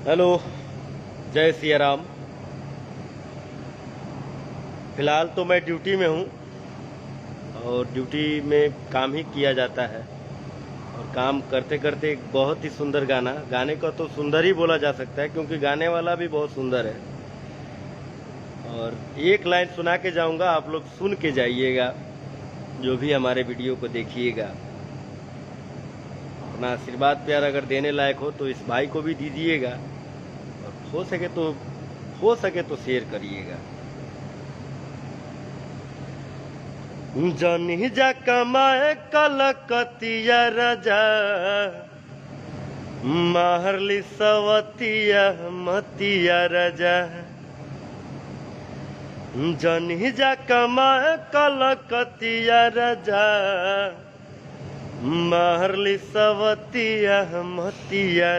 Hello, जय सिया राम। फिलहाल तो मैं ड्यूटी में हूँ और ड्यूटी में काम ही किया जाता है। और काम करते करते एक बहुत ही सुंदर गाने का तो सुंदर ही बोला जा सकता है, क्योंकि गाने वाला भी बहुत सुंदर है। और एक लाइन सुना के जाऊंगा, आप लोग सुन के जाइएगा। जो भी हमारे वीडियो को देखिएगा, अपना आशीर्वाद प्यार अगर देने लायक हो तो इस भाई को भी दीजिएगा, और हो सके तो शेयर करिएगा। जनी जा कमाए कलकतिया राजा, मारली सवतिया मतिया राजा। जनी जा कमाए कलकतिया राजा, मारली सवतिया मतिया।